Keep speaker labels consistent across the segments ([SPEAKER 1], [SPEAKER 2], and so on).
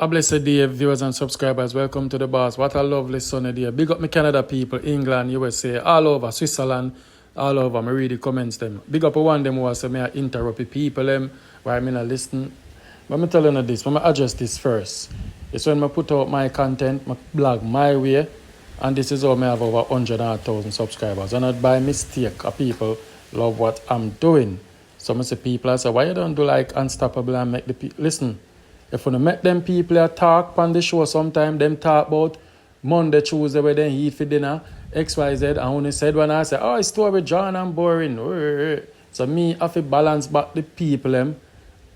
[SPEAKER 1] A blessed day, viewers and subscribers. Welcome to the boss. What a lovely sunny day. Big up my Canada people, England, USA, all over, Switzerland, all over. I read the comments them. Big up one them who was say me I interrupt the people them why I not listen. But I'm telling you this, I'm address this first. It's when I put out my content, my blog my way, and this is how I have over 100,000 subscribers. And not by mistake, people love what I'm doing. Some say people I say, why you don't do like Unstoppable and make the people listen? If you make them people talk on the show sometime, them talk about Monday, Tuesday, where they eat for dinner, XYZ, and when they said when I say, oh, it's too over John and boring. So me have to balance back the people them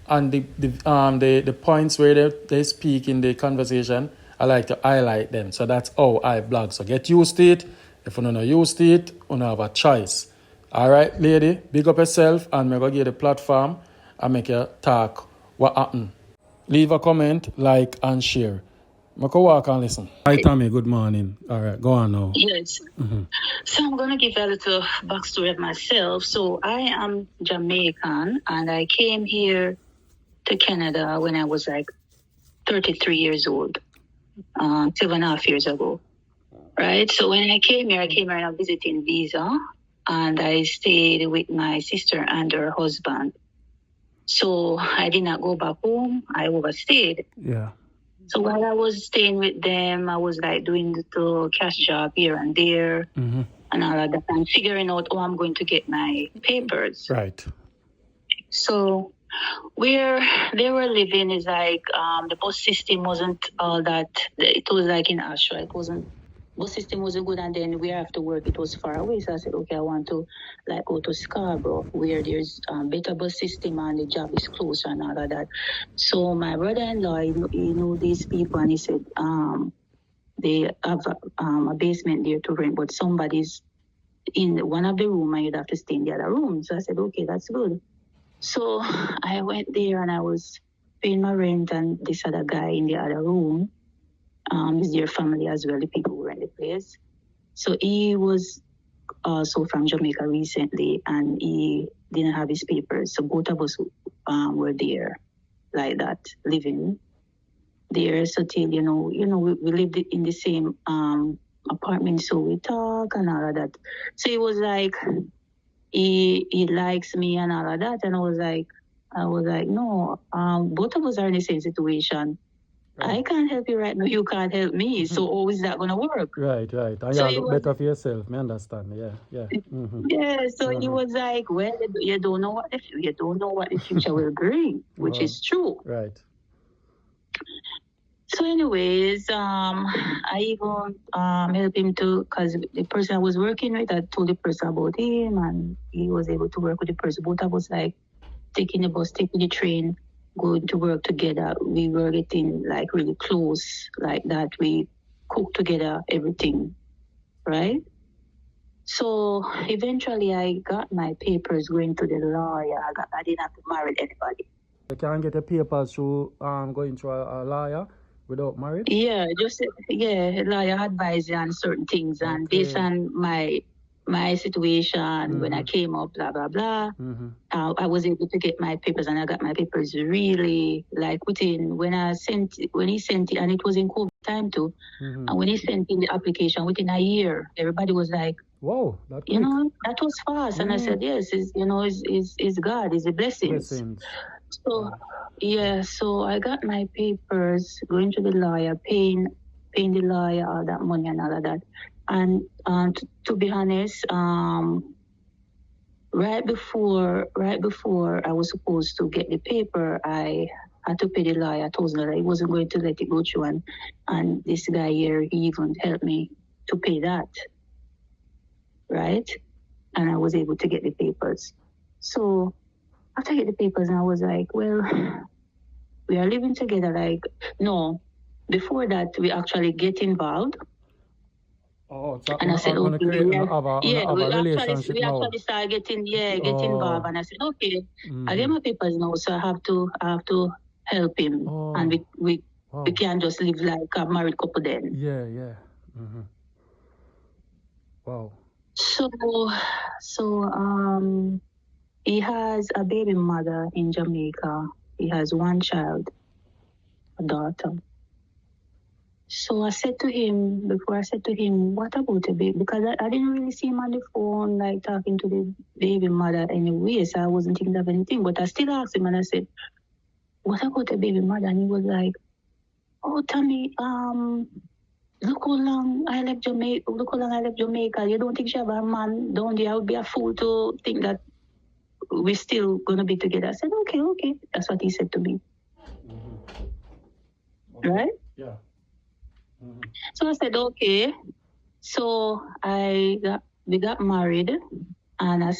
[SPEAKER 1] and the points where they speak in the conversation. I like to highlight them. So that's how I blog. So get used to it. If you're not used to it, you don't have a choice. All right, lady, big up yourself and I'm going to give the platform and make you talk what happened. Leave a comment, like, and share. I can walk and listen. Hi, Tommy. Good morning. All right, go on now.
[SPEAKER 2] Yes. So I'm going to give a little backstory of myself. So I am Jamaican, and I came here to Canada when I was like 33 years old, 7.5 years ago. Right? So when I came here on a visiting visa, and I stayed with my sister and her husband. So I did not go back home. I overstayed.
[SPEAKER 1] Yeah.
[SPEAKER 2] So while I was staying with them, I was like doing little cash job here and there and all of that, and figuring out how I'm going to get my papers.
[SPEAKER 1] Right.
[SPEAKER 2] So where they were living is like the bus system wasn't all that. It was like in Ashra. It wasn't. Bus system wasn't good, and then where I have to work, it was far away. So I said, okay, I want to like go to Scarborough where there's better bus system and the job is closer and all of that. So my brother-in-law, he knew these people, and he said they have a basement there to rent, but somebody's in one of the room and you'd have to stay in the other room. So I said, okay, that's good. So I went there and I was paying my rent, and this other guy in the other room. Is their family as well, the people who were in the place. So he was also from Jamaica recently, and he didn't have his papers. So both of us were there like that, living there. So till, we lived in the same apartment, so we talk and all of that. So he was like, he likes me and all of that. And I was like, no, both of us are in the same situation. Right. I can't help you right now. You can't help me. So how is that gonna work?
[SPEAKER 1] Right. And so you look better for yourself. I understand. Yeah.
[SPEAKER 2] Yeah. So he was like, "Well, you don't know what the future will bring," which is true.
[SPEAKER 1] Right.
[SPEAKER 2] So, anyways, I even helped him because the person I was working with, I told the person about him, and he was able to work with the person. Both of us like taking the bus, taking the train, going to work together. We were getting like really close like that. We cooked together, everything, right? So eventually I got my papers going to the lawyer. I didn't have to marry anybody.
[SPEAKER 1] You can't get the papers through going to a lawyer without marriage?
[SPEAKER 2] Yeah, lawyer advised you on certain things, and based on my situation when I came up, blah blah blah. I was able to get my papers, and I got my papers really like within when he sent it, and it was in COVID time too. And when he sent in the application within a year, everybody was like,
[SPEAKER 1] "Whoa, that
[SPEAKER 2] that was fast." And I said, "Yes, it's God, it's a blessing." So so I got my papers, going to the lawyer, paying the lawyer all that money and all of that. And to be honest, right before I was supposed to get the paper, I had to pay the lawyer $1,000. He wasn't going to let it go through, and this guy here, he even helped me to pay that, right? And I was able to get the papers. So after I get the papers, and I was like, well, we are living together. Like, no, before that, we actually get involved.
[SPEAKER 1] Oh, so
[SPEAKER 2] and I said, okay,
[SPEAKER 1] we
[SPEAKER 2] actually started getting involved. And I said, okay, I get my papers now, so I have to help him, and we can't just live like a married couple then.
[SPEAKER 1] Yeah. Wow.
[SPEAKER 2] So he has a baby mother in Jamaica. He has one child, a daughter. So I said to him, what about the baby? Because I didn't really see him on the phone, like talking to the baby mother anyway, so I wasn't thinking of anything. But I still asked him and I said, what about the baby mother? And he was like, oh, Tommy, look how long I left Jamaica. You don't think she have a man down there? I would be a fool to think that we're still gonna be together. I said, okay. That's what he said to me.
[SPEAKER 1] Okay.
[SPEAKER 2] Right?
[SPEAKER 1] Yeah.
[SPEAKER 2] So I said, okay. So we got married and I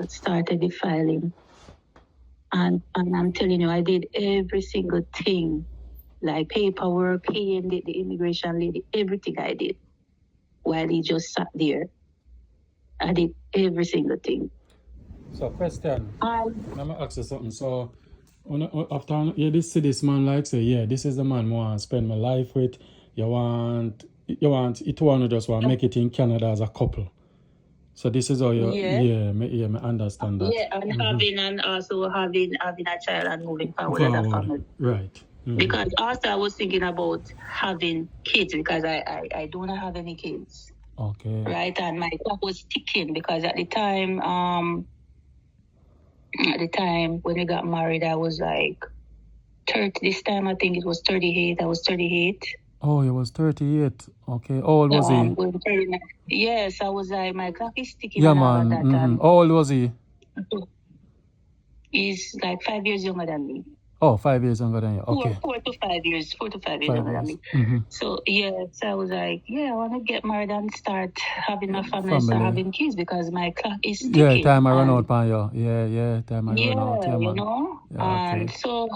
[SPEAKER 2] started the filing. And I'm telling you, I did every single thing, like paperwork, paying the immigration lady, everything I did while he just sat there. I did every single thing.
[SPEAKER 1] So question. Let me ask you something. So after you see this man like say, yeah, this is the man I want to spend my life with. You want it to just want to make it in Canada as a couple. So this is how you me understand that.
[SPEAKER 2] Yeah, and having a child and moving forward as a family.
[SPEAKER 1] Right.
[SPEAKER 2] Because also I was thinking about having kids because I don't have any kids.
[SPEAKER 1] Okay.
[SPEAKER 2] Right, and my clock was ticking because at the time when we got married, I was like 30. This time I think it was 38. I was 38.
[SPEAKER 1] Oh, he was 38. Okay. How old was he?
[SPEAKER 2] Yes, I was like, my clock is ticking.
[SPEAKER 1] Yeah, man. How old was he?
[SPEAKER 2] He's like 5 years younger than me.
[SPEAKER 1] Oh, 5 years younger than you. Okay.
[SPEAKER 2] 4 to 5 years younger than me. So I was like, I want to get married and start having a family. Start having kids because my clock is ticking.
[SPEAKER 1] Yeah, time I run out on you. Yeah, time I run out.
[SPEAKER 2] Yeah, you know.
[SPEAKER 1] Yeah,
[SPEAKER 2] and so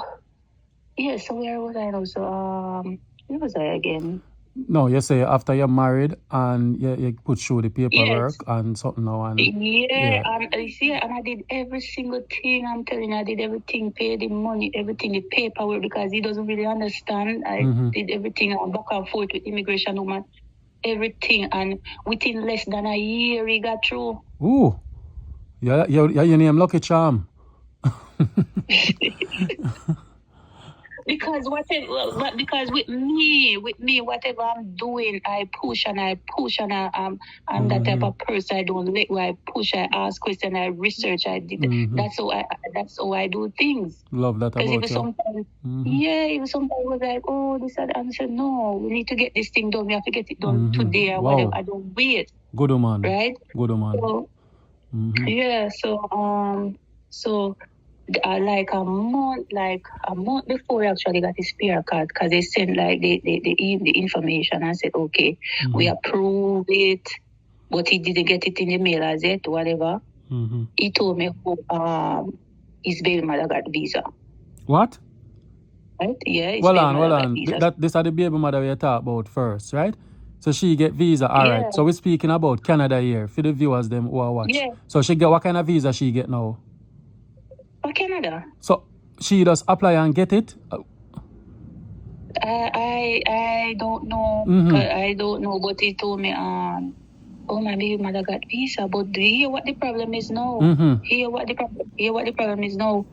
[SPEAKER 2] where was I now? So where was I again?
[SPEAKER 1] No, you say after you're married and you put through the paperwork and something now and
[SPEAKER 2] and I did every single thing. I'm telling you, I did everything, pay the money, everything, the paperwork because he doesn't really understand. I did everything back and forth with immigration woman, everything, and within less than a year he got through.
[SPEAKER 1] Ooh, your name Lucky Charm.
[SPEAKER 2] Because with me, whatever I'm doing, I push and I'm that type of person. I don't let where I push. I ask questions. I research. I did. That's how I do things.
[SPEAKER 1] Love that about you.
[SPEAKER 2] Sometimes, even sometimes was like, oh, this and I said, no, we need to get this thing done. We have to get it done today or whatever. I don't wait.
[SPEAKER 1] Good man.
[SPEAKER 2] Right.
[SPEAKER 1] Good man.
[SPEAKER 2] So like a month before I actually got his PR card because they sent like the information and said, okay, we approve it, but he didn't get it in the mail as yet, whatever. He told me his baby mother got visa.
[SPEAKER 1] What?
[SPEAKER 2] Right? Yeah.
[SPEAKER 1] Well on. This are the baby mother we talk about first, right? So she get visa, all right. So we're speaking about Canada here for the viewers them who are watching. Yeah. So she get what kind of visa she get now?
[SPEAKER 2] For Canada.
[SPEAKER 1] So she does apply and get it?
[SPEAKER 2] I don't know. I don't know, but he told me, my baby mother got visa. But hear what the problem is now. Hear what the problem is now.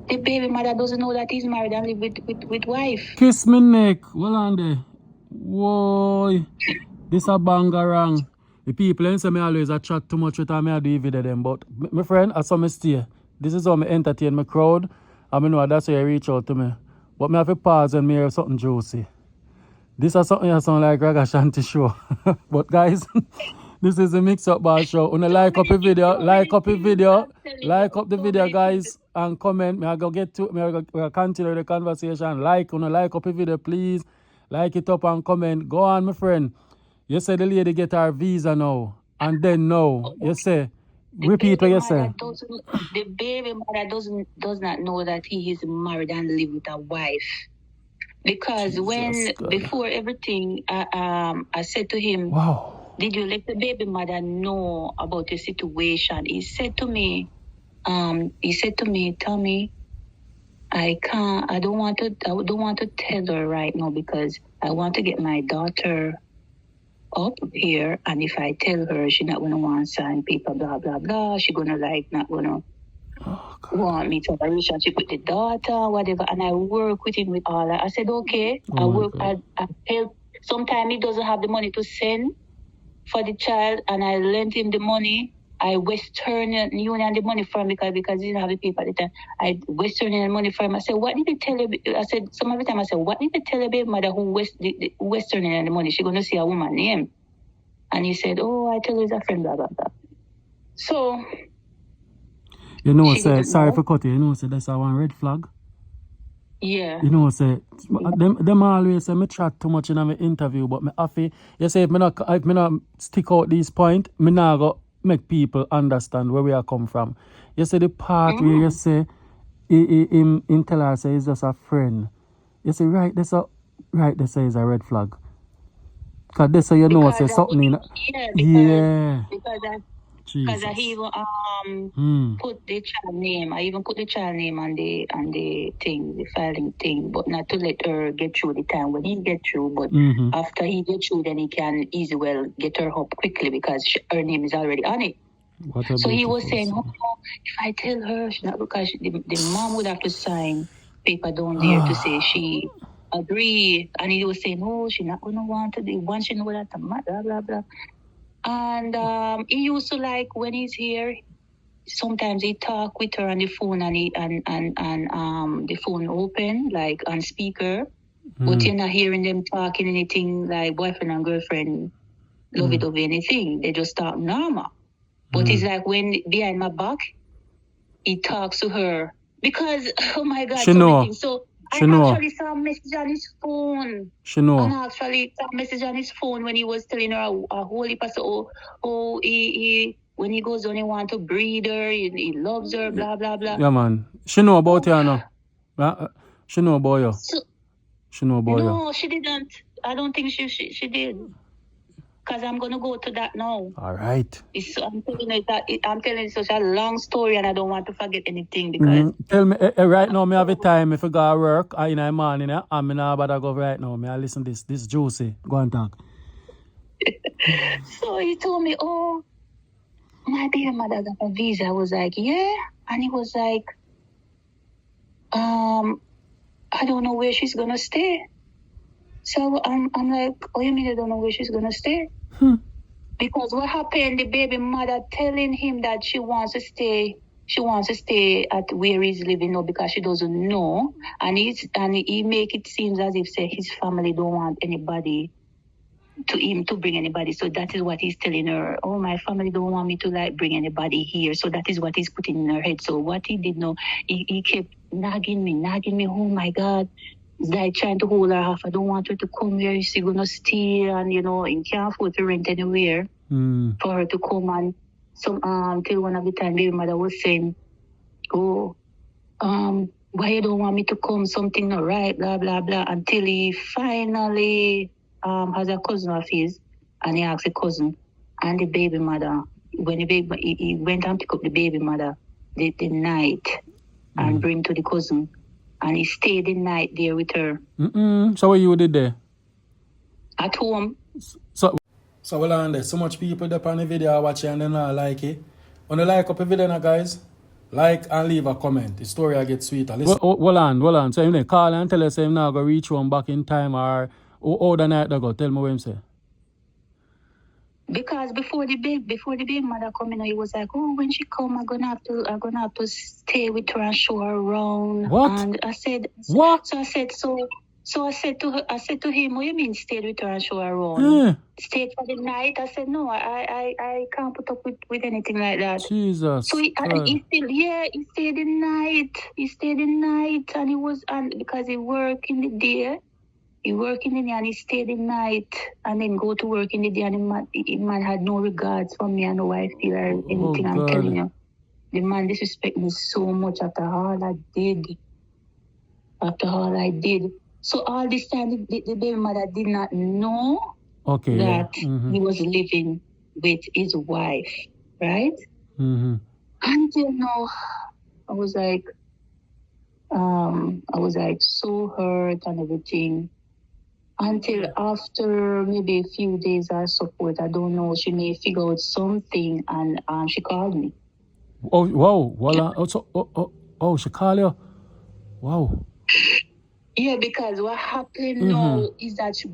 [SPEAKER 2] The baby mother doesn't know that he's married and live with wife.
[SPEAKER 1] Kiss me neck. Well on there. Whoa. This a bangarang. The people in say me always a chat too much with them. I do the video them. But my friend, I saw me stay. This is how I entertain my crowd. I know that's why you reach out to me. But I have to pause when I hear something juicy. This is something that sound like Raga Shanti show. But guys, this is a MIXUP bar show. Wanna like up the video, like up the video, guys, and comment. I go continue the conversation. Like up the video, please. Like it up and comment. Go on, my friend. You say the lady get her visa now, and then now you say. Repeat what you say.
[SPEAKER 2] The baby mother does not know that he is married and live with a wife. Because before everything, I said to him,
[SPEAKER 1] wow,
[SPEAKER 2] did you let the baby mother know about your situation? He said to me, Tommy, I don't want to tell her right now because I want to get my daughter up here, and if I tell her, she's not gonna want to sign paper, blah blah blah. She's gonna not gonna want me to have a relationship with the daughter, whatever. And I work with him with all that. I said, okay. I help Sometimes he doesn't have the money to send for the child, and I lent him the money. I Western Union the money for him because he didn't have the paper at the time. I Western Union money for him. I said, what did you tell you? I said, some of the time I said, what did you tell your baby mother who the Western Union the money? She's going to see a woman name. And he said, oh, I tell you he's a friend, blah, blah, blah. So,
[SPEAKER 1] you know, say, sorry for cutting, you know, say, that's our one red flag.
[SPEAKER 2] Yeah.
[SPEAKER 1] You know, say, them always say, me chat too much in my interview, but me happy. You say, if me not stick out these point, me not go make people understand where we are come from. You say, the part where you say, him tell her, say, he's just a friend. You say, right, they say is a red flag. Because they say, you know, say something in...
[SPEAKER 2] Yeah. Because I even put the child name. I even put the child name on the thing, the filing thing, but not to let her get through the time when he get through. But after he get through, then he can easily well get her up quickly because her name is already on it. So he was saying, oh, if I tell her, she not because the mom would have to sign paper down there to say she agree. And he was saying, oh, she's not gonna want to do once she know that blah blah blah. And he used to like when he's here, sometimes he talk with her on the phone and the phone open like on speaker, but you're not hearing them talking anything like boyfriend and girlfriend, lovey-dovey anything. They just talk normal. But it's like when behind my back, he talks to her because oh my God,
[SPEAKER 1] she know.
[SPEAKER 2] So
[SPEAKER 1] She
[SPEAKER 2] I actually saw a message on his phone.
[SPEAKER 1] She know.
[SPEAKER 2] And I actually saw a message on his phone when he was telling her a whole heap of he when he goes on, he want to breed her, he loves her, blah blah blah.
[SPEAKER 1] Yeah, man. She know about you now. She know about you. She know about you.
[SPEAKER 2] No, she didn't. I don't think she did. Because I'm going to go to that now.
[SPEAKER 1] All right.
[SPEAKER 2] I'm telling you such a long story and I don't want to forget anything because...
[SPEAKER 1] Tell me, right now, me have a time if I go to work in the morning, and me not about go right now. Me I listen this juicy. Go and talk.
[SPEAKER 2] So he told me, oh, my baby mother got a visa. I was like, yeah. And he was like, I don't know where she's going to stay. So I'm like, oh, you mean I don't know where she's going to stay? Because what happened, the baby mother telling him that she wants to stay at where he's living now because she doesn't know. And he make it seem as if say his family don't want anybody to bring anybody. So that is what he's telling her. Oh, my family don't want me to like bring anybody here. So that is what he's putting in her head. So what he did know, he kept nagging me. Oh my God. Like trying to hold her off. I don't want her to come here. She's gonna stay, and you know, he can't afford to rent anywhere for her to come. And some till one of the time, baby mother was saying, "Oh, why you don't want me to come? Something not right, blah blah blah." Until he finally has a cousin of his, and he asked the cousin and the baby mother when he went and pick up the baby mother the night and bring to the cousin. And he stayed the night there with her.
[SPEAKER 1] So what you did there?
[SPEAKER 2] At home.
[SPEAKER 1] So well on there. So much people up on the video watching and they not like it. When you like up the video now, guys, like and leave a comment. The story will get sweeter. Listen. Hold on. So you call and tell us if now go reach home back in time or the night they go. Tell me what him say.
[SPEAKER 2] Because before the big mother come in, he was like, oh, when she come, I'm gonna have to stay with her and show her around.
[SPEAKER 1] What?
[SPEAKER 2] And I said,
[SPEAKER 1] what?
[SPEAKER 2] So I said to him, what do you mean stayed with her and show her around? Stayed for the night? I said, no, I can't put up with anything like that.
[SPEAKER 1] Jesus.
[SPEAKER 2] So he stayed the night. He stayed the night, and because he worked in the day. He worked in the day and he stayed the night and then go to work in the day, and the man had no regards for me and no wife or anything. I'm telling you. The man disrespected me so much after all I did. So all this time the baby mother did not know that he was living with his wife, right? Until now, I was like so hurt and everything. Until after maybe a few days or support, I don't know, she may figure out something and she called me.
[SPEAKER 1] Oh, wow. Well, she called you? Wow.
[SPEAKER 2] Yeah, because what happened now is that she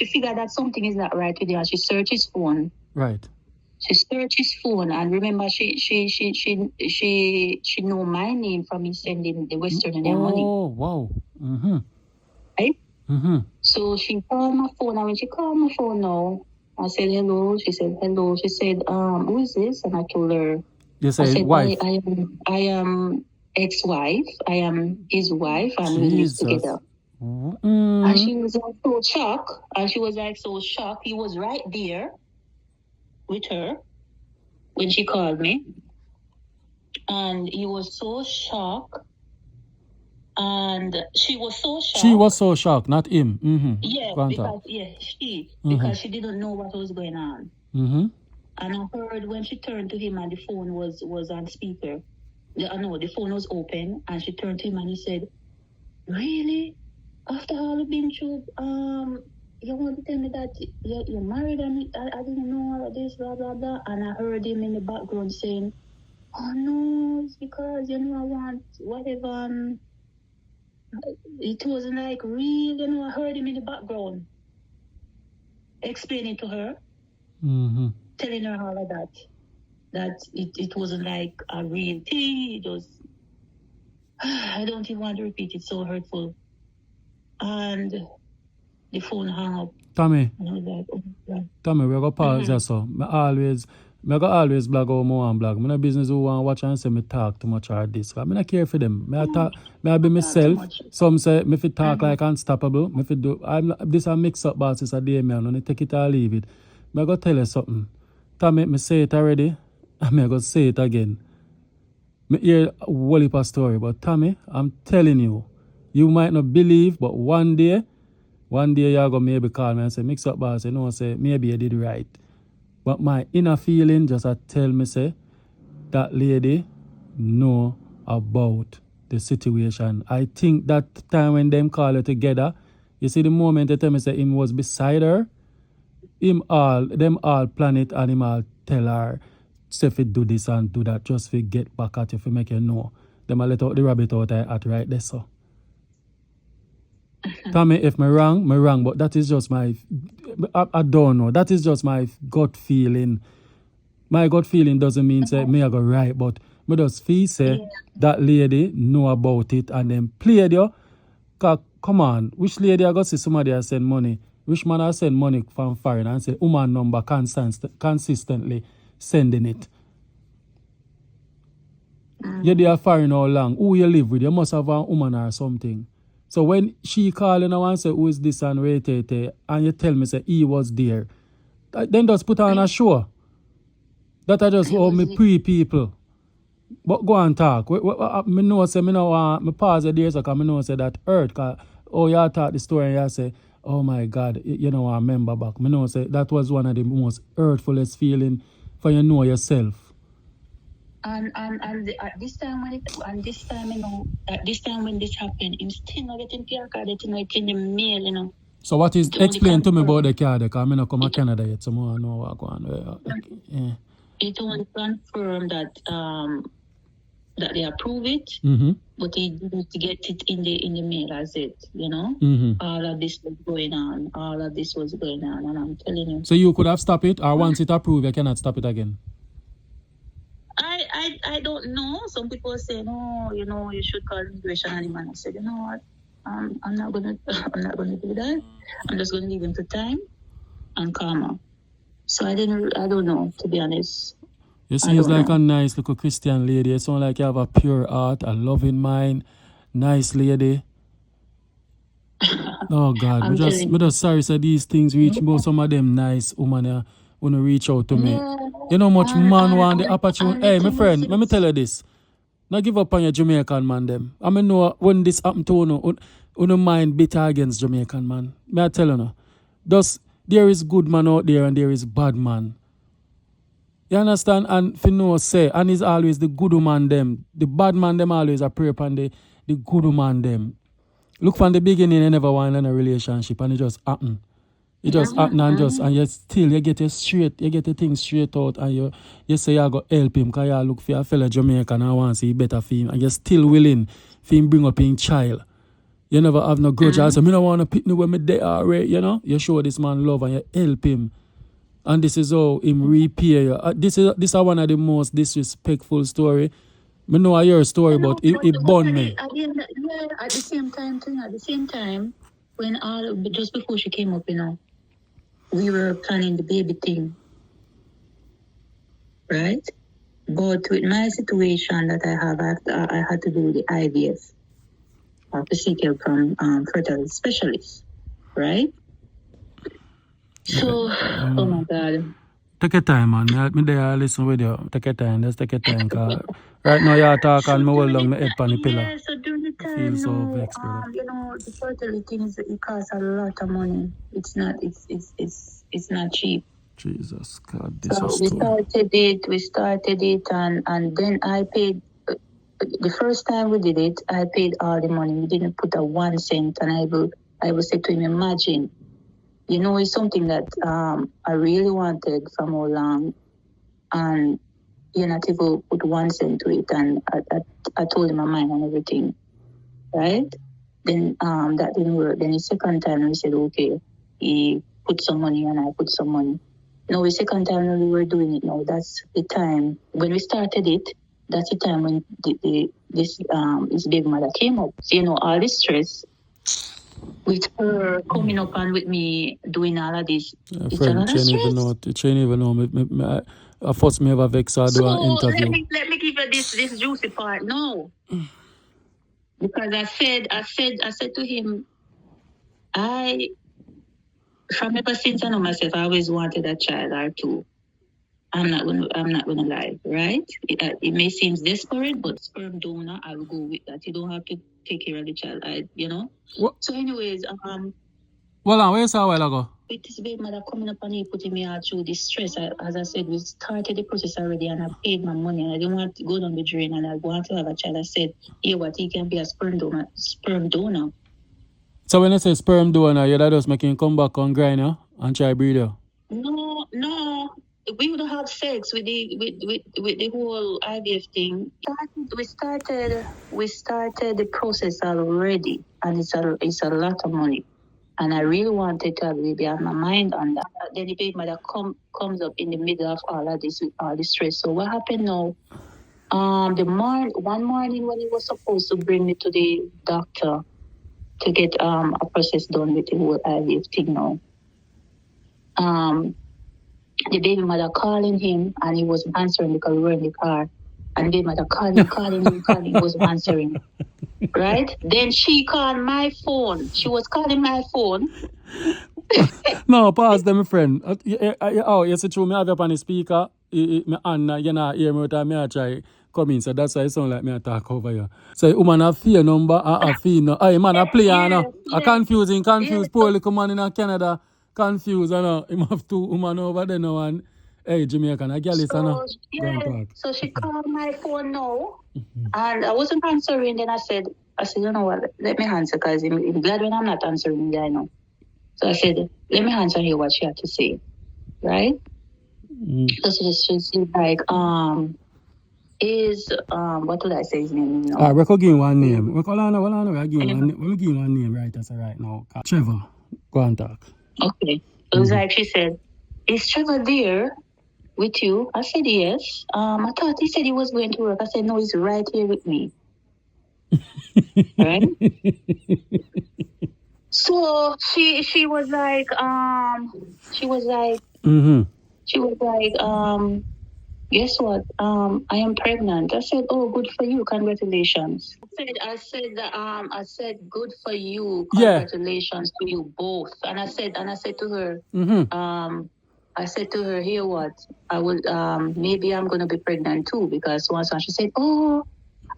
[SPEAKER 2] figured that something is not right with her. She searched his phone.
[SPEAKER 1] Right.
[SPEAKER 2] She searched his phone, and remember, she know my name from me sending the Western Union money.
[SPEAKER 1] Oh, wow.
[SPEAKER 2] Right? So she called my phone, and when she called my phone now, I said hello. She said hello. She said, who is this? And I told her.
[SPEAKER 1] You say wife.
[SPEAKER 2] I am ex-wife. I am his wife, and we live together. And she was like so shocked. And she was like so shocked. He was right there with her when she called me. And he was so shocked. And she was so shocked.
[SPEAKER 1] She was so shocked, not him.
[SPEAKER 2] Yeah, because she didn't know what was going on. And I heard when she turned to him and the phone was on speaker. The phone was open, and she turned to him and he said, "Really? After all the been through, you want to tell me that you're married and I didn't know all of this, blah, blah, blah." And I heard him in the background saying, "Oh no, it's because, I want whatever." It wasn't like real, I heard him in the background explaining to her, telling her all of that it wasn't like a real thing. It was, I don't even want to repeat, it's so hurtful. And the phone hung up.
[SPEAKER 1] Tommy,
[SPEAKER 2] and I was like, oh, yeah.
[SPEAKER 1] Tommy, we're going to pause there, so I always blog how I want blog. I'm not business who want to watch and say me talk too much or this. I don't care for them. I be myself. Some say me fit talk like unstoppable. Me fit do. This a mix up boss. It's a day man. I take it or leave it. I go tell you something. Tommy, me say it already. I'm going to say it again. Me hear a whole heap of story, but Tommy, I'm telling you, you might not believe, but one day you're going to maybe call me and say, "MIXUP boss, say maybe you did right." But my inner feeling just tell me say that lady know about the situation. I think that time when them call her together, you see the moment they tell me say him was beside her, them all plan it and him all tell her, say if do this and do that, just to get back at you, to make you know. Them a let out the rabbit out at right there, so. Tommy, if me wrong, but that is just my, I don't know. That is just my gut feeling. My gut feeling doesn't mean say me I go right, but me just feel say that lady know about it and then played you. Come on, which lady I go see somebody I send money? Which man I send money from foreign and say woman number consistently sending it? You there foreign how long? Who you live with? You must have a woman or something. So when she call and I say who is this and wait, and you tell me say he was there, then just put on a show. That I just owe me people. But go and talk. Me know say me know me pause there so because me know say that hurt. Cause you talk the story and you say, oh my God, I remember back. Me know say that was one of the most hurtfulest feeling for you know yourself. And at this time when this happened, him still not getting PR card, it's in the mail, So what is explain to me about the card? Because I'm not come to Canada yet, so I know what going on. It only confirmed that they approve it, but they didn't get it in the mail as it, All of this was going on. And I'm telling you. So you could have stopped it, or once it approved, you cannot stop it again? I don't know. Some people say, no, you should call immigration. And the man said, you know what? I'm not gonna do that. I'm just gonna leave him to time and karma. So I don't know, to be honest. You seem like a nice little Christian lady. You sound like you have a pure heart, a loving mind, nice lady. Oh God, I'm just sorry that these things reach most some of them nice women when you reach out to me. You know much man want the opportunity. Hey, my friend, let me tell you this. Not give up on your Jamaican man them. I mean know when this happen to you mind bitter against Jamaican man. May I tell you no? There is good man out there and there is bad man. You understand? And if you know say, and it's always the good man them. The bad man them always a pray upon the good man them. Look from the beginning, you never want in a relationship and it just happen. It just happen and you get the thing straight out and you say you go help him because you look for a fellow Jamaican and want to see better for him and you're still willing for him bring up his child. You never have no grudge. I say, me don't want to pick me when me there already, you know? You show this man love and you help him. And this is how him repay you. This is one of the most disrespectful story. Me know I hear a story, but it burned me.
[SPEAKER 2] At the same time, when just before she came up, you know, we were planning the baby thing, right? But with my situation that I have, I had to do the IVF. I have to seek help from fertility specialists, right? So, oh my God.
[SPEAKER 1] Take your time, man. Me there listen with you. Take your time. Just take your time. Cause right now you're talking me hold on my head on the pillar.
[SPEAKER 2] Yeah, so during the time,
[SPEAKER 1] feel so vexed,
[SPEAKER 2] you know, the fertility thing it costs a lot of money. It's not not cheap.
[SPEAKER 1] Jesus God, this
[SPEAKER 2] so
[SPEAKER 1] is
[SPEAKER 2] we
[SPEAKER 1] true.
[SPEAKER 2] started it and then I paid the first time we did it, I paid all the money. We didn't put a 1 cent, and I will say to him, imagine, you know, it's something that I really wanted from all along, and you not even put 1 cent to it, and I told him my mind and everything, right? Then that didn't work. Then the second time we said, okay, he put some money and I put some money. No, the second time when we were doing it, no, that's the time when we started it. That's the time when this baby mother came up. So, you know, all this stress with her coming up and with me doing all of this. It's a lot of stress.
[SPEAKER 1] She ain't even know. Me, I first me ever vex her do an interview.
[SPEAKER 2] Let me give her this juicy part. No. Because I said to him, from ever since I know myself, I always wanted a child or two. I'm not gonna lie, right? It may seem desperate, but sperm donor, I will go with that. You don't have to take care of the child, you know. What? So, anyways,
[SPEAKER 1] well, where you saw a while ago?
[SPEAKER 2] With this baby mother coming up and he putting me out through this stress. As I said, we started the process already, and I paid my money, and I didn't want to go down the drain, and I want to have a child. I said, "Here, what he can be a sperm donor."
[SPEAKER 1] So when I say sperm donor, you're just making come back on grind, yeah, and try breed you?
[SPEAKER 2] No. We would have sex with the whole IVF thing. We started the process already, and it's a lot of money. And I really wanted to have a baby. I had my mind on that. Then the baby mother comes up in the middle of all of this with all the stress. So what happened now? One morning when he was supposed to bring me to the doctor to get a process done with the whole IVF thing now. The baby mother calling him, and he wasn't answering because we were in the car. And the baby mother calling him, he wasn't answering. Right? Then she called my phone. She was calling my phone.
[SPEAKER 1] No, pause them, my friend. You see through me have up on the speaker, me Anna, you know, hear me with me I try come in, so that's why it sound like me I talk over you. So woman have fear number, I have fear no. Hey man, I play no. I confusing, poor little man in Canada. Confused, I know. Him have 2 women over there now, and hey, Jamaican, I get it,
[SPEAKER 2] So she called my phone now, and I wasn't answering. Then I said, you know what? Let me answer, because I'm glad when I'm not answering. I know. So I said, let me answer and hear what she had to say, right? So she's like, what would I say his name? You know?
[SPEAKER 1] We could give one name. We give one name right as right now. Trevor, go and talk.
[SPEAKER 2] Okay. It was like she said, is Trevor there with you? I said, yes. I thought he said he was going to work. I said, no, he's right here with me. Right? So she was like, guess what? I am pregnant. I said, oh, good for you. Congratulations. I said, good for you. Congratulations to you both. And I said to her, I said to her, here what? I will, maybe I'm going to be pregnant too, because once she said, oh,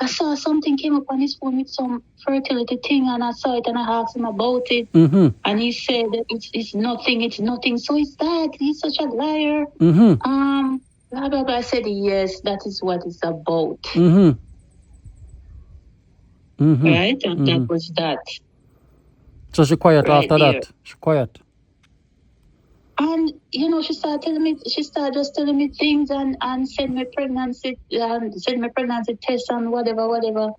[SPEAKER 2] I saw something came up on his phone with some fertility thing, and I saw it and I asked him about it. And he said, it's nothing. So it's that. He's such a liar. Blah, blah, blah. I said, yes, that is what it's about. Right? And that was that.
[SPEAKER 1] So she quiet right after there. That? She quiet.
[SPEAKER 2] And, you know, she started just telling me things and send me pregnancy test and whatever.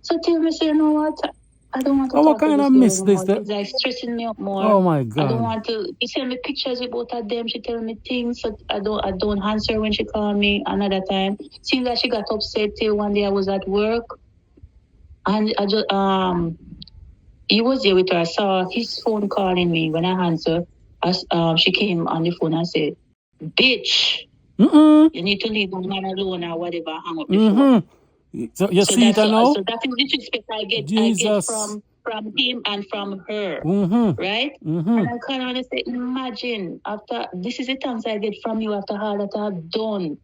[SPEAKER 2] So tell me, say, you know what? I don't want to
[SPEAKER 1] Oh, what
[SPEAKER 2] talk to
[SPEAKER 1] kind
[SPEAKER 2] this
[SPEAKER 1] of
[SPEAKER 2] girl
[SPEAKER 1] miss this?
[SPEAKER 2] anymore. She's like stressing me up more.
[SPEAKER 1] Oh my
[SPEAKER 2] I don't
[SPEAKER 1] God.
[SPEAKER 2] want to. She send me pictures with both of them. She tell me things. So I don't answer when she call me. Another time, seems like she got upset till one day I was at work, and I just he was there with her. I saw his phone calling me. When I answered, she came on the phone and said, "Bitch, you need to leave the man alone or whatever." Hang up the phone.
[SPEAKER 1] So you see it now?
[SPEAKER 2] So that is disrespect I get
[SPEAKER 1] Jesus.
[SPEAKER 2] from him and from her. Right?
[SPEAKER 1] Mm-hmm.
[SPEAKER 2] And I kind of want to say, imagine after this is the thanks I get from you after all that I've done.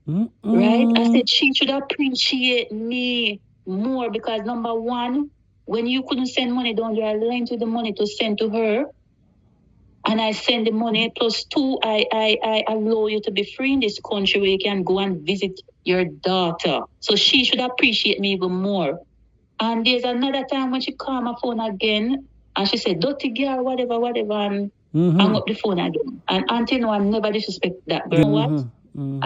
[SPEAKER 2] Right? I said she should appreciate me more because number one, when you couldn't send money down there, I lent you the money to send to her. And I send the money. Plus two, I allow you to be free in this country where you can go and visit your daughter. So she should appreciate me even more. And there's another time when she called my phone again and she said, "Dirty girl, whatever, and hang up the phone again." And until now, I never disrespect that girl. You know what?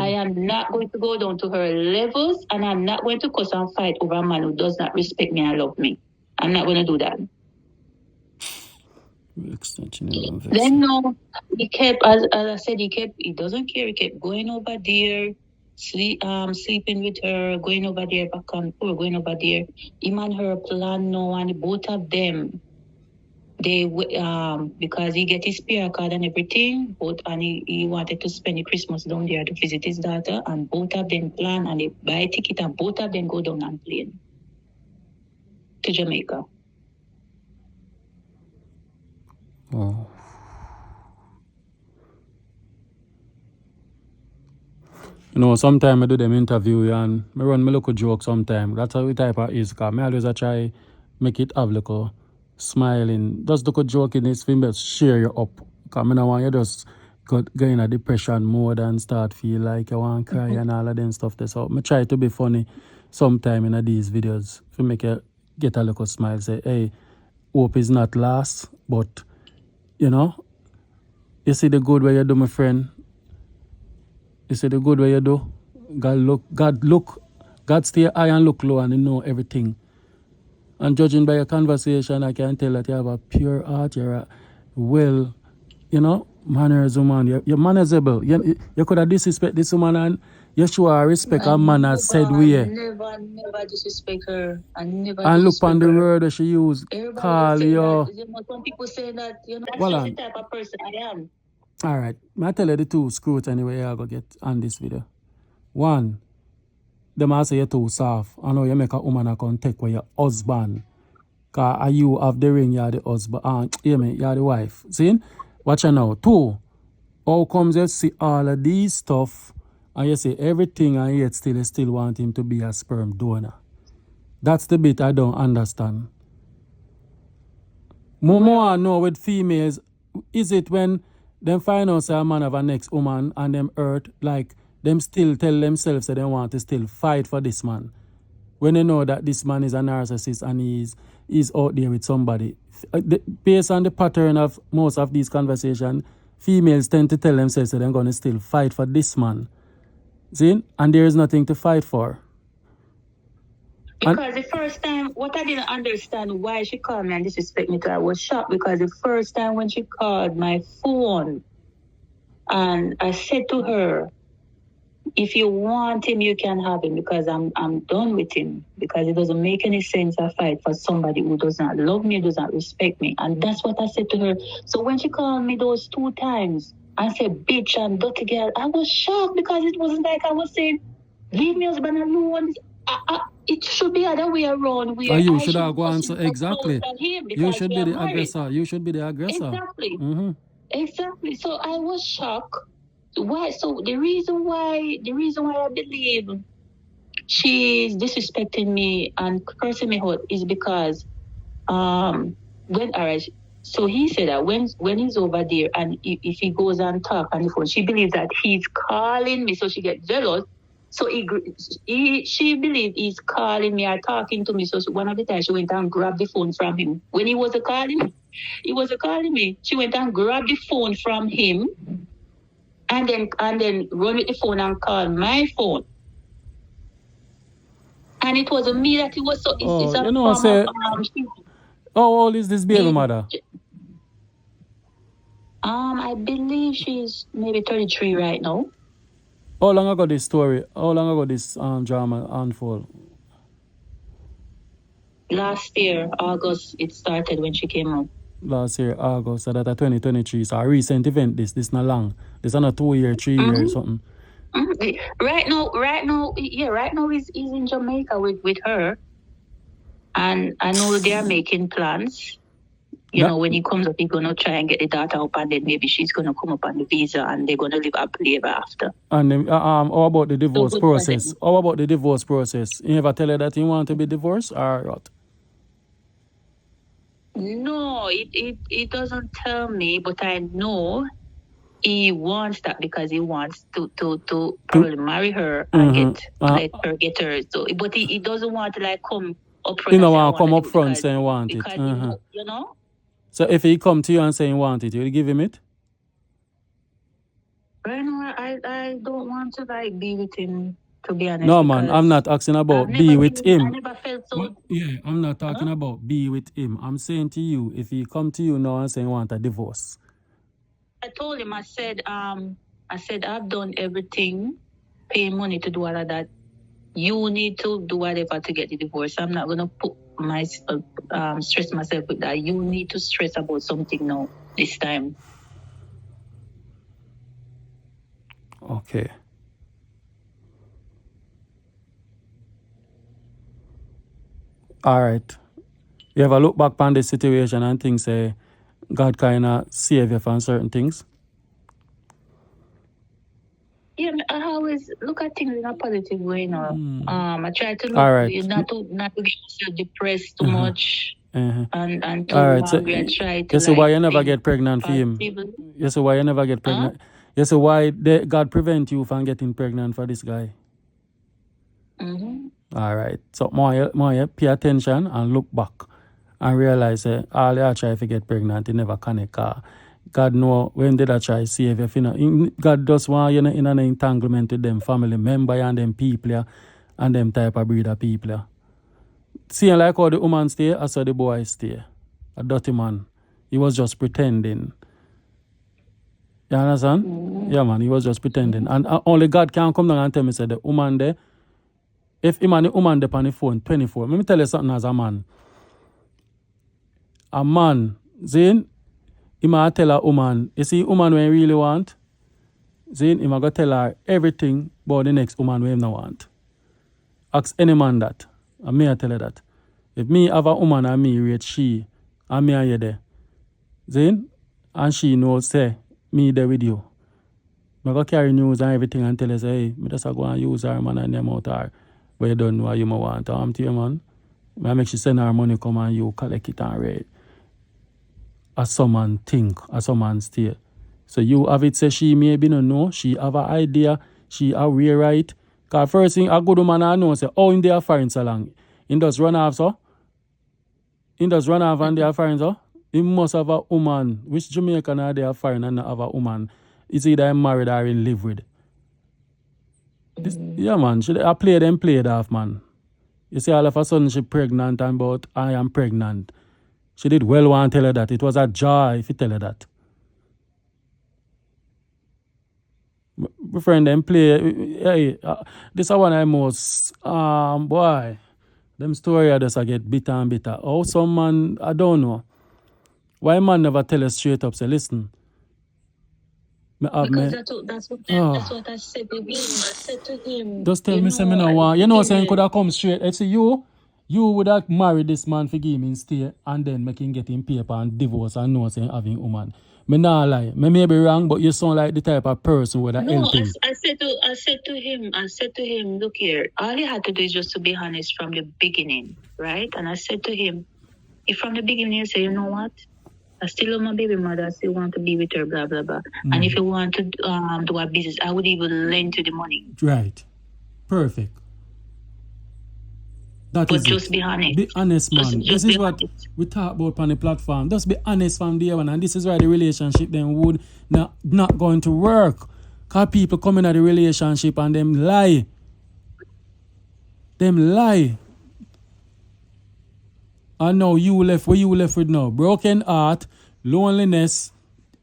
[SPEAKER 2] I am not going to go down to her levels and I'm not going to cuss and fight over a man who does not respect me and love me. I'm not going to do that. Then no, he kept, as I said, he doesn't care. He kept going over there, sleeping with her, going over there, back and forth, going over there. Him and her plan now, and both of them, they because he get his PR card and everything, and he wanted to spend the Christmas down there to visit his daughter, and both of them plan and they buy a ticket and both of them go down and plane to Jamaica.
[SPEAKER 1] Oh. You know, sometimes I do them interview and I run my little joke sometimes. That's how we type of is, because I always try make it have like a smiling. Just look a joke in this film, but cheer you up. Because I don't want you just go in a depression mode and start feel like you want to cry and all of them stuff. So I try to be funny sometime in these videos to make you get a little smile. Say, hey, hope is not last, but, you know, you see the good way you do, my friend. You see the good way you do. God stay high and look low and you know everything. And judging by your conversation, I can tell that you have a pure heart. You're a well, you know, manners woman. You're manageable. You could have disrespect this woman and you show her respect her manners said we.
[SPEAKER 2] I never disrespect her. I never
[SPEAKER 1] and look on the
[SPEAKER 2] her.
[SPEAKER 1] word that she use.
[SPEAKER 2] Everybody
[SPEAKER 1] Call you.
[SPEAKER 2] That, some people say that, you know, that's just the type of person I am.
[SPEAKER 1] All right. I tell you the two screws anyway I go get on this video. One, them I say you're too soft. I know you make a woman a come take away your husband. Because you have the ring, you're the husband. You're the wife. See? Watch out now. Two, how comes you see all of these stuff and you say everything and yet you still want him to be a sperm donor? That's the bit I don't understand. More I know with females, is it when them find out say a man have a next woman and them hurt, like them still tell themselves that they want to still fight for this man? When they know that this man is a narcissist and he's out there with somebody. Based on the pattern of most of these conversations, females tend to tell themselves that they're going to still fight for this man. See? And there is nothing to fight for.
[SPEAKER 2] Because the first time, what I didn't understand why she called me and disrespect me, I was shocked because the first time when she called my phone and I said to her, if you want him, you can have him because I'm done with him because it doesn't make any sense to fight for somebody who does not love me, does not respect me. And that's what I said to her. So when she called me those 2 times, I said, bitch and dirty girl, I was shocked because it wasn't like I was saying, leave me husband alone. It should be the other way around. Where
[SPEAKER 1] you should have gone so exactly. You should be the aggressor. You should be the aggressor.
[SPEAKER 2] Exactly. Exactly. So I was shocked. Why? So the reason why I believe she's disrespecting me and cursing me out is because so he said that when he's over there and if he goes and talk on the phone, she believes that he's calling me, so she gets jealous. So she believed he's calling me or talking to me. So one of the times she went and grabbed the phone from him. When he was calling me, she went and grabbed the phone from him and then run with the phone and call my phone. And it wasn't me that it was so. It's a form of
[SPEAKER 1] How old is this baby mother?
[SPEAKER 2] I believe she's maybe 33 right now.
[SPEAKER 1] How long ago this drama unfold?
[SPEAKER 2] Last year, August, it started when she came out.
[SPEAKER 1] Last year, August, so that's 2023. So a recent event, this not long. This is not 2 year, 3 year, something.
[SPEAKER 2] Right now, he's in Jamaica with her. And I know they are making plans. You know, when he comes up, he's going to try and get the daughter up, and then maybe she's going to come up on the visa, and they're going to live happily ever after.
[SPEAKER 1] And then, how about the divorce process? How about the divorce process? You ever tell her that you want to be divorced or what?
[SPEAKER 2] No, it doesn't tell me, but I know he wants that because he wants to probably marry her and get her. So, but he doesn't want to like come up front.
[SPEAKER 1] You don't want to come up front saying want it.
[SPEAKER 2] You know.
[SPEAKER 1] So if he come to you and saying want it, you will give him it?
[SPEAKER 2] Right now, I don't want to like be with him. To be honest,
[SPEAKER 1] no, man, I'm not asking about be with him.
[SPEAKER 2] I never felt so.
[SPEAKER 1] Well, yeah, I'm not talking about be with him. I'm saying to you, if he come to you now and saying want a divorce.
[SPEAKER 2] I told him, I said I've done everything, paying money to do all of that. You need to do whatever to get the divorce. I'm not gonna put stress myself with that. You need to stress about something now this time.
[SPEAKER 1] Okay. All right. You ever look back on this situation and think, say, God kind of save you from certain things?
[SPEAKER 2] Yeah, I always look at things in a positive way now. I try to look, not to get yourself depressed too much. And too hungry. I try to.
[SPEAKER 1] You see why you never get pregnant for him? You see why you never get pregnant? You see why God prevent you from getting pregnant for this guy? All right. So more pay attention and look back and realize all you try to get pregnant, you never connect. God know when they try to save you. God just want you in an entanglement with them family member and them people and them type of breed of people. Seeing like how the woman stay, I saw the boy stay. A dirty man. He was just pretending. You understand? Yeah, man, he was just pretending. And only God can come down and tell me, say, the woman there, if him and the woman there on the phone 24, let me tell you something as a man. A man, Zane, he might tell a woman, you see woman when he really want, Zane, he might go tell her everything about the next woman when he not want. Ask any man that. And me I tell her that. If me have a woman and me rate she, and me and you there, Zane, and she knows, say, me there with you. I go carry news and everything and tell her, say, hey, me just go and use her man and them out her. But you don't know what you want. To you, man. I make she send her money come and you collect it and read. As some man think, as some man stay. So you have it say she maybe no know, she have an idea, she aware right. Because first thing a good woman I know say, oh, in their foreign so long. He does run off so. He does run off and they are foreign so. He must have a woman. Which Jamaican are they are foreign and not have a woman? It's either I'm married or in live with. This, yeah, man. She play it off, man. You see, all of a sudden she pregnant and about I am pregnant. She did well want to tell her that. It was a joy if you tell her that. My friend them play. Hey, this is one I most boy. Them story I just get bitter and bitter. Oh, some man, I don't know. Why man never tell us straight up, say, listen.
[SPEAKER 2] Because that's what I said to him. I said to him.
[SPEAKER 1] Just tell me, say, me no want. You know, saying could have come straight. I say, you would have married this man for give him stay and then make him get him paper and divorce and know saying having woman. Me not lie. Me may be wrong, but you sound like the type of person with a help him.
[SPEAKER 2] I said to him, look here, all you had to do is just to be honest from the beginning, right? And I said to him, if from the beginning you say, you know what? I still love my baby mother. I still want to be with her, blah, blah, blah. And if you want to do a business, I would even lend you the money.
[SPEAKER 1] Right. Perfect. But
[SPEAKER 2] just be honest.
[SPEAKER 1] Be honest, man. This is what we talk about on the platform. Just be honest from day one. And this is why the relationship then would not going to work. Because people come in at the relationship and them lie. And now you left, where you left with now? Broken heart, loneliness,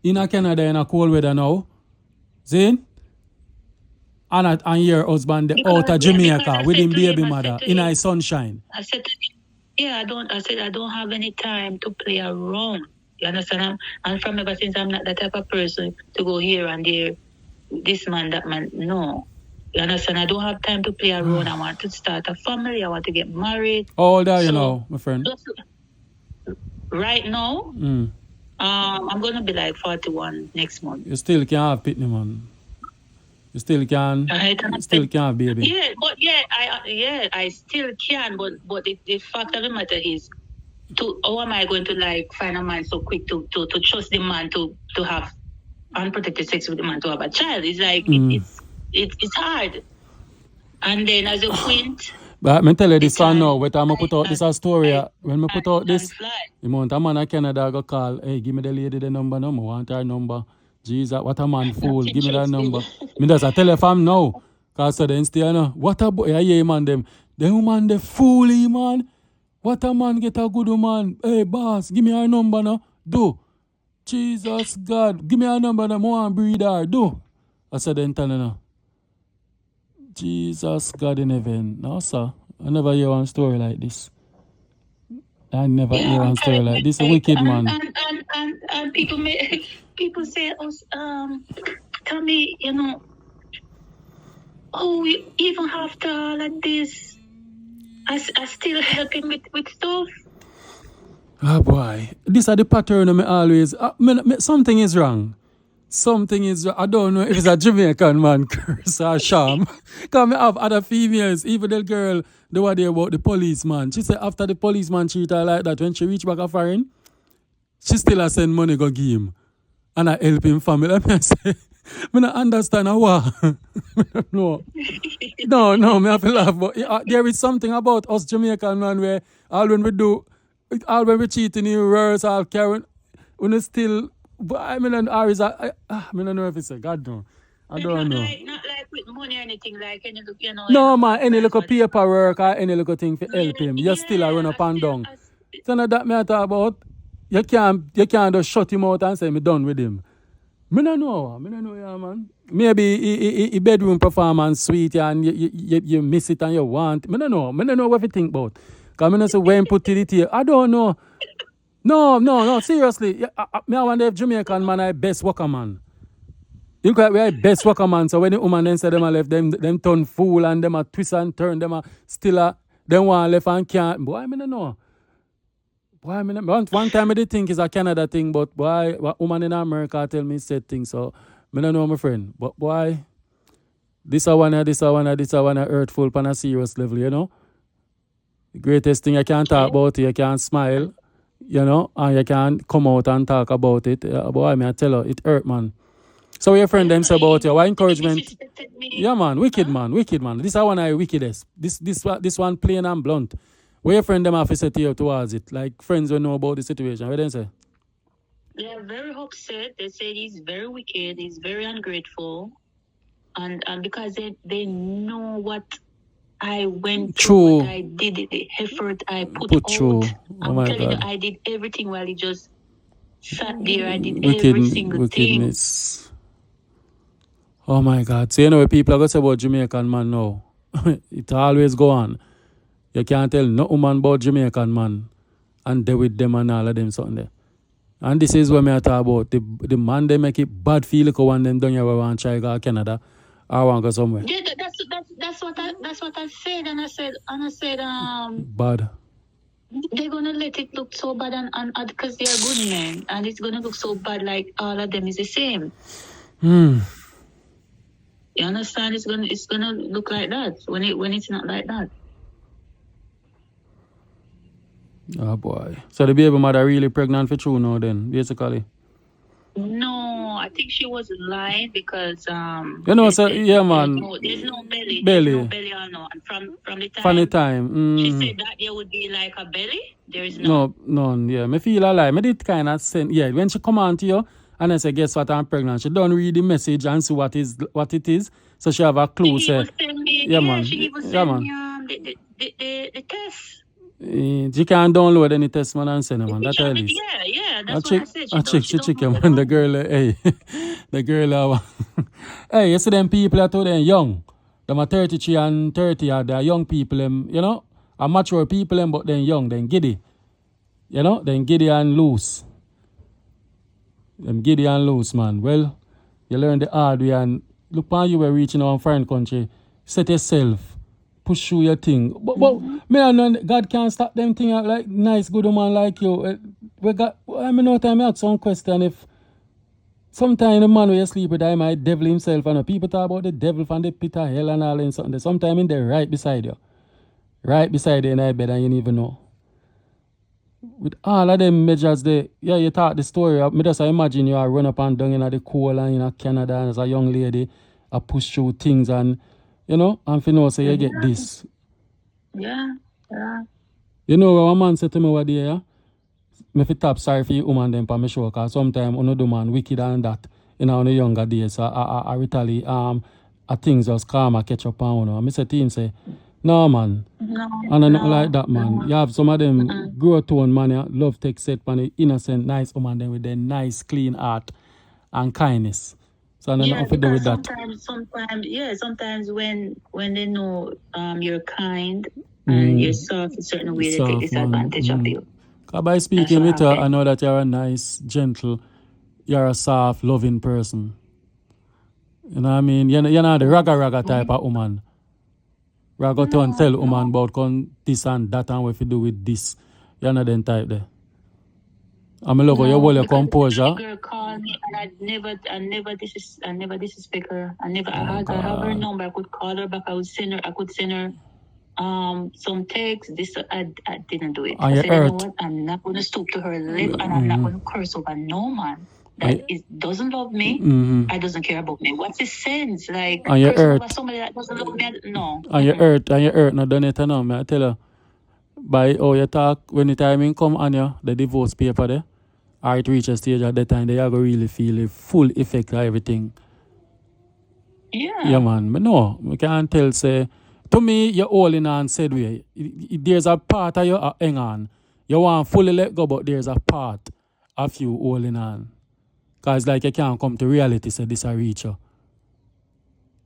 [SPEAKER 1] in a Canada in a cold weather now. Zane? And your husband out of Jamaica with him baby mother in a sunshine.
[SPEAKER 2] I said to him, I don't have any time to play around. You understand? And from ever since I'm not that type of person to go here and there, this man, that man, no. You understand? I don't have time to play around. I want to start a family. I want to get married.
[SPEAKER 1] How old are you now, my friend?
[SPEAKER 2] Right now, I'm going to be like 41 next month.
[SPEAKER 1] You still can't have pitney, man. You still can. Still can't, baby.
[SPEAKER 2] Yeah, but I still can. But the fact of the matter is, how am I going to like find a man so quick to trust the man to have unprotected sex with the man to have a child? It's like it's hard. And then as a quint.
[SPEAKER 1] But I tell you this one now, when I put out this story, when I put out this, the amount of man in Canada go call, hey, give me the lady the number, no, I want her number. Jesus, what a man fool, give me that number. Me just I tell you fam now, cause so then still, no, what a boy, yeah, man, them woman, they fooly, man. What a man get a good woman. Hey, boss, give me her number, no, do. Jesus, God, give me her number, no, I want breed her, do. I said, then tell you, no. Jesus, God in heaven. No, sir. I never hear one story like this. I never hear one story like this. A wicked man.
[SPEAKER 2] And people say, tell me, you know, even after all of this, I still help him with stuff.
[SPEAKER 1] Oh boy. This are the pattern I always. Something is wrong. Something is, I don't know if it's a Jamaican man curse or sham. Because I have other females, even the girl, the one there about the policeman. She said after the policeman treat her like that, when she reach back a foreign, she still has send money go give him. And I help him family. I say, I don't understand how. No, I have to laugh. But there is something about us Jamaican man where all when we cheat in the reverse, all carrying, when it's still. But I don't know if it's a God no. I don't know.
[SPEAKER 2] Not like with money or anything, like any look, you know.
[SPEAKER 1] No man, any little paperwork or any little thing to help him. You still run up and down. So now that me I talk about, you can't just shut him out and say me done with him. Me no know, yeah man. Maybe he bedroom performance sweet and you miss it and you want. Me no know what you think about. Because I don't say when put it here. I don't know. No, seriously. I wonder if Jamaican man are best worker man. You know, we are best worker man, so when the woman then say them are left, them turn fool and them are twist and turn, them are still them want left and can't. Boy, I don't know. One time I did think it's a Canada thing, but boy, what woman in America tell me said things, so I don't know my friend. But boy, this one hurtful on a serious level, you know. The greatest thing I can talk about it, you can smile. You know, and you can come out and talk about it. Boy, I tell you, it hurt, man. So your friend them say about you, what encouragement? Yeah, man, wicked man. This is one of the wickedest. This one plain and blunt. What your friend them have to say to you towards it? Like friends will know about the situation. What they say?
[SPEAKER 2] They are very upset. They say he's very wicked, he's very ungrateful. And because they know what I went through, what I did, the effort I put out.
[SPEAKER 1] Through.
[SPEAKER 2] I'm telling you, I did everything while he just sat there. I did every single
[SPEAKER 1] wickedness. Thing. Oh my God. So you know what people are going to say about Jamaican man now? It always go on. You can't tell no woman about Jamaican man and they with them and all of them something there. And this is what I talk about. The man they make it bad feel like one them done here want to try go to Canada or want to go somewhere.
[SPEAKER 2] Yeah, that's what I said, and I said
[SPEAKER 1] bad.
[SPEAKER 2] They're gonna let it look so bad and because they're good men, and it's gonna look so bad like all of them is the same. You understand? It's gonna look like that when it's not like that.
[SPEAKER 1] Oh boy! So the baby mother really pregnant for true now? Then basically.
[SPEAKER 2] No, I think she was lying because
[SPEAKER 1] you know, so yeah, man.
[SPEAKER 2] There's no belly. There's no belly or no. And from the time. She said that there would be like a belly. There is no.
[SPEAKER 1] No, yeah. Me feel a lie. Me did kind of send. Yeah, when she come on to you and I say, guess what? I'm pregnant. She don't read the message and see what it is. So she have a clue.
[SPEAKER 2] She even send me the test.
[SPEAKER 1] You can download any test man and send them, man. That at least.
[SPEAKER 2] Yeah,
[SPEAKER 1] I
[SPEAKER 2] that's what I
[SPEAKER 1] check,
[SPEAKER 2] said.
[SPEAKER 1] I check,
[SPEAKER 2] She
[SPEAKER 1] she
[SPEAKER 2] don't
[SPEAKER 1] check
[SPEAKER 2] know
[SPEAKER 1] him,
[SPEAKER 2] that
[SPEAKER 1] man. The
[SPEAKER 2] one.
[SPEAKER 1] girl, hey, the girl, hey, you see them people that them young. Them are 33 and 30, they're young people, you know, are mature people, but then young, then giddy. You know, then giddy and loose. Them giddy and loose, man. Well, you learn the hard way and look on you were reaching our foreign country. Set yourself. Push through your thing. But me and none, God can't stop them thing like nice, good woman like you. We got, I mean, no time I ask some question if sometimes the man where you sleep with, I might devil himself. And people talk about the devil from the pit of hell and all and something. Sometimes in there right beside you. Right beside you in that bed and you don't even know. With all of them measures there, yeah, you talk the story. I just imagine you are run up and down in the cold and in Canada and as a young lady, I push through things and you know, and for know say you get this.
[SPEAKER 2] Yeah.
[SPEAKER 1] You know what one man said to me what day, yeah? Me fi tap sorry for you woman them for me show cause sometimes uno do man wicked and that on the younger days. So I retaliate things just karma catch up on uno. And me say to him say, no man.
[SPEAKER 2] No.
[SPEAKER 1] And I not like that, man. You have some of them grow tone, man. Yeah, love take set, man. The innocent, nice woman, them with their nice, clean heart and kindness. So I don't know
[SPEAKER 2] Yeah,
[SPEAKER 1] what to do with
[SPEAKER 2] because
[SPEAKER 1] that.
[SPEAKER 2] sometimes when they know you're kind and you're soft a certain way, they take
[SPEAKER 1] Soft, man.
[SPEAKER 2] disadvantage of you.
[SPEAKER 1] Cause by speaking with her, I know that you're a nice, gentle, you're a soft, loving person. You know what I mean? You're not the raga type of woman. Raga to and tell woman about this and that and what you do with this. You're not the type there. I'm love you hold your composure.
[SPEAKER 2] Girl called me and I never disrespect her. I have her number. I could call her back. I could send her some text. I didn't do it. I said, you know what? I'm not gonna stoop to her level and I'm not gonna curse over no man that doesn't love me. I doesn't care about me. What's the sense? Like cursing over somebody that doesn't love me? No.
[SPEAKER 1] And you hurt, not done it now, I tell her. By how you talk, when the timing come on you, the divorce paper there, or it reach a stage at that time, they are going to really feel the full effect of everything. Yeah, man. But no, we can't tell, say, to me, you're all in on said way. There's a part of you hang on. You want fully let go, but there's a part of you holding on. Because like you can't come to reality, say this a reach you.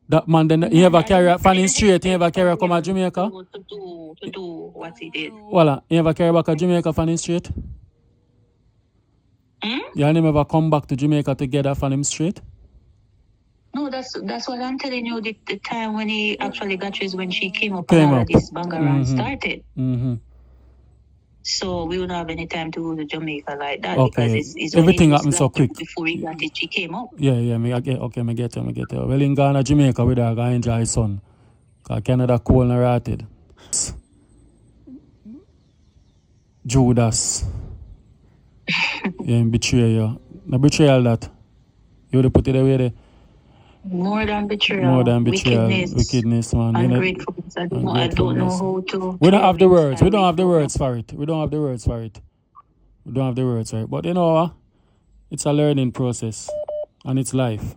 [SPEAKER 1] That man, then he ever carry a fan in straight, he ever carry come to Jamaica?
[SPEAKER 2] To do what he did.
[SPEAKER 1] Voila, he ever carry back a Jamaica fan in straight? You and him ever come back to Jamaica together fan him straight?
[SPEAKER 2] No, that's what I'm telling you. The time when he actually got his, when she came up and all of this bangaran started. So we wouldn't have any time to go to Jamaica like that because it's
[SPEAKER 1] everything happened so quick.
[SPEAKER 2] Before we got it, she came up.
[SPEAKER 1] Yeah, I get you. Well, in Ghana, Jamaica, we are going to enjoy sun. Because Canada cold and rotted. Judas. Betray you. No betrayal that. You would put it away there.
[SPEAKER 2] More than betrayal.
[SPEAKER 1] Wickedness, man.
[SPEAKER 2] Ungratefulness. I don't know how to.
[SPEAKER 1] We don't have the words. We don't have the words for it. But you know what? It's a learning process. And it's life.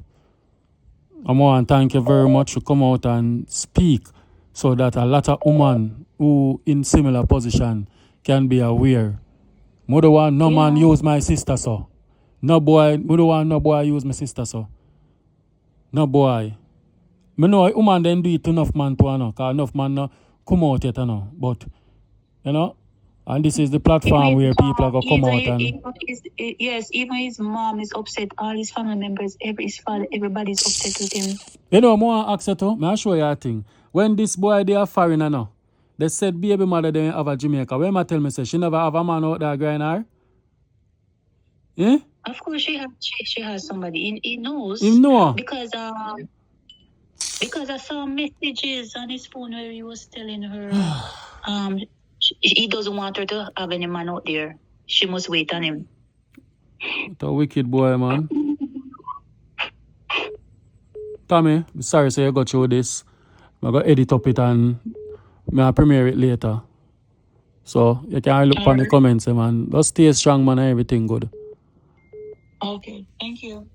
[SPEAKER 1] I want to thank you very much for come out and speak so that a lot of women who in similar position can be aware. I don't want no man use my sister so. No boy, I don't want no boy use my sister so. No boy. I know a woman then do it to enough man to know, because enough man no come out yet know. But you know, and this is the platform where people are gonna come out and
[SPEAKER 2] even his mom is upset, all his family members, his father, everybody's upset with him.
[SPEAKER 1] You know, I want to ask you too, I'll show you a thing. When this boy they are foreigner now, they said baby mother they have a Jamaica. When I tell me say she never have a man out there grind her? Yeah?
[SPEAKER 2] Of course she has somebody. He knows.
[SPEAKER 1] He know.
[SPEAKER 2] Because I saw messages on his phone where he was telling her he doesn't want her to have any man out there. She must wait on him.
[SPEAKER 1] What a wicked boy, man. Tommy, sorry so you got through this. I'm going to edit up it and I'll premiere it later. So you can look on the comments, man. Just stay strong, man, and everything good.
[SPEAKER 2] Okay, thank you.